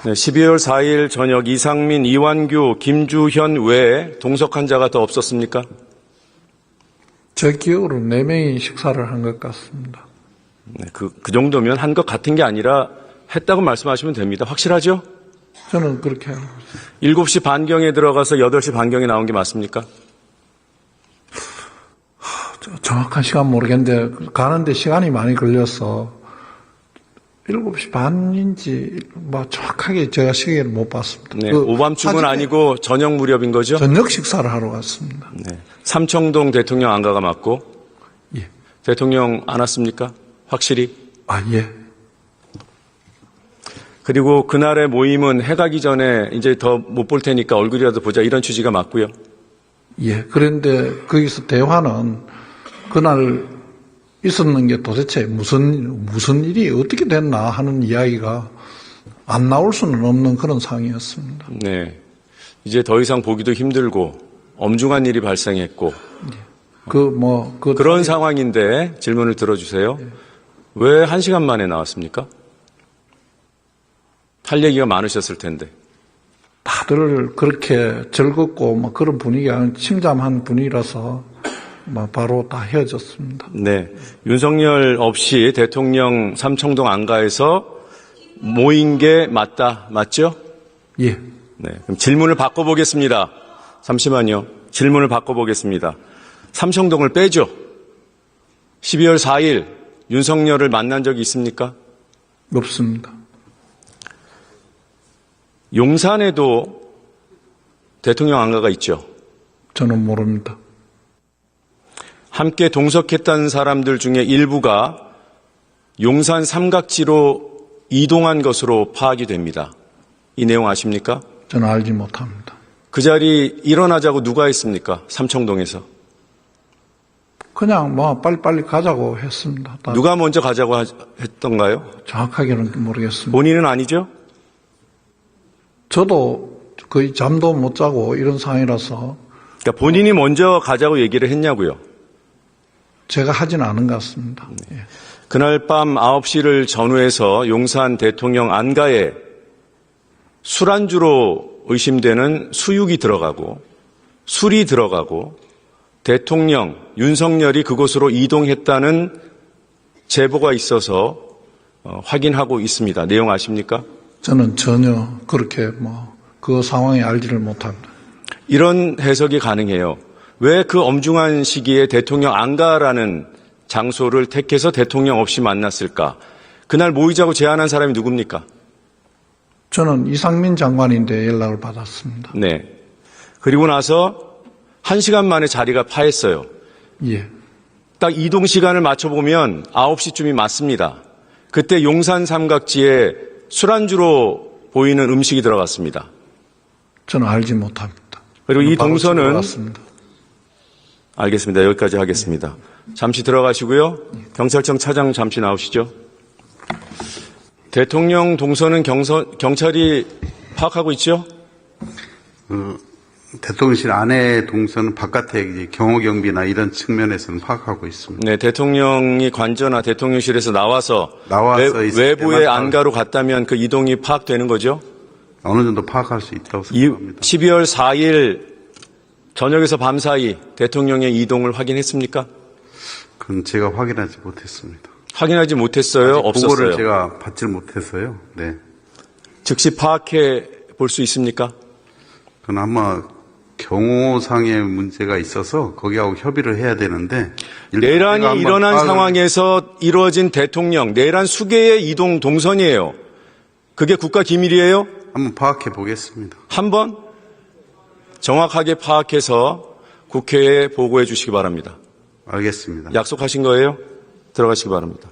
네, 12월 4일 저녁 이상민, 이완규, 김주현 외에 동석한 자가 더 없었습니까? 제 기억으로 4명이 식사를 한 것 같습니다. 네, 그 정도면 한 것 같은 게 아니라 했다고 말씀하시면 됩니다. 확실하죠? 저는 그렇게 알고 있습니다. 7시 반경에 들어가서 8시 반경에 나온 게 맞습니까? 정확한 시간 모르겠는데 가는데 시간이 많이 걸려서 7시 반인지 정확하게 제가 시계를 못 봤습니다. 네, 오밤중은 아니고 저녁 무렵인 거죠? 저녁 식사를 하러 갔습니다. 네, 삼청동 대통령 안가가 맞고 예. 대통령 안 왔습니까? 확실히? 예. 그리고 그날의 모임은 해가기 전에 이제 더 못 볼 테니까 얼굴이라도 보자 이런 취지가 맞고요. 예. 그런데 거기서 대화는 그날 있었는 게 도대체 무슨 일이 어떻게 됐나 하는 이야기가 안 나올 수는 없는 그런 상황이었습니다. 네. 이제 더 이상 보기도 힘들고 엄중한 일이 발생했고 그런 상황인데 질문을 들어주세요. 왜 1시간 만에 나왔습니까? 할 얘기가 많으셨을 텐데. 다들 그렇게 즐겁고 그런 분위기가 침잠한 분위기라서 바로 다 헤어졌습니다. 네. 윤석열 없이 대통령 삼청동 안가에서 모인 게 맞죠? 예. 네. 그럼 질문을 바꿔보겠습니다. 잠시만요. 질문을 바꿔보겠습니다. 삼청동을 빼죠? 12월 4일 윤석열을 만난 적이 있습니까? 없습니다. 용산에도 대통령 안가가 있죠? 저는 모릅니다. 함께 동석했던 사람들 중에 일부가 용산 삼각지로 이동한 것으로 파악이 됩니다. 이 내용 아십니까? 저는 알지 못합니다. 그 자리 일어나자고 누가 했습니까? 삼청동에서. 그냥 빨리빨리 가자고 했습니다. 누가 먼저 가자고 했던가요? 정확하게는 모르겠습니다. 본인은 아니죠? 저도 거의 잠도 못 자고 이런 상황이라서 그러니까 본인이 먼저 가자고 얘기를 했냐고요? 제가 하지는 않은 것 같습니다. 예. 그날 밤 9시를 전후해서 용산 대통령 안가에 술안주로 의심되는 수육이 들어가고 술이 들어가고 대통령 윤석열이 그곳으로 이동했다는 제보가 있어서 확인하고 있습니다. 내용 아십니까? 저는 전혀 그렇게 그 상황에 알지를 못합니다. 이런 해석이 가능해요. 왜 그 엄중한 시기에 대통령 안가라는 장소를 택해서 대통령 없이 만났을까? 그날 모이자고 제안한 사람이 누굽니까? 저는 이상민 장관인데 연락을 받았습니다. 네. 그리고 나서 1시간 만에 자리가 파했어요. 예. 딱 이동 시간을 맞춰보면 9시쯤이 맞습니다. 그때 용산 삼각지에 술안주로 보이는 음식이 들어갔습니다. 저는 알지 못합니다. 그리고 이 동선은 들어갔습니다. 알겠습니다. 여기까지 하겠습니다. 잠시 들어가시고요. 경찰청 차장 잠시 나오시죠. 대통령 동선은 경찰이 파악하고 있죠? 대통령실 안에 동선은 바깥에 이제 경호경비나 이런 측면에서는 파악하고 있습니다. 네, 대통령이 관저나 대통령실에서 나와서 있을 외부의 때만 안가로 갔다면 그 이동이 파악되는 거죠? 어느 정도 파악할 수 있다고 생각합니다. 12월 4일 저녁에서 밤사이 대통령의 이동을 확인했습니까? 그건 제가 확인하지 못했습니다. 확인하지 못했어요? 없었어요? 보고를 제가 받지 못해서요. 네. 즉시 파악해 볼 수 있습니까? 그건 아마 경호상의 문제가 있어서 거기하고 협의를 해야 되는데 내란이 일어난 상황에서 이루어진 대통령 내란 수계의 이동 동선이에요. 그게 국가 기밀이에요? 한번 파악해 보겠습니다. 한번 정확하게 파악해서 국회에 보고해 주시기 바랍니다. 알겠습니다. 약속하신 거예요? 들어가시기 바랍니다.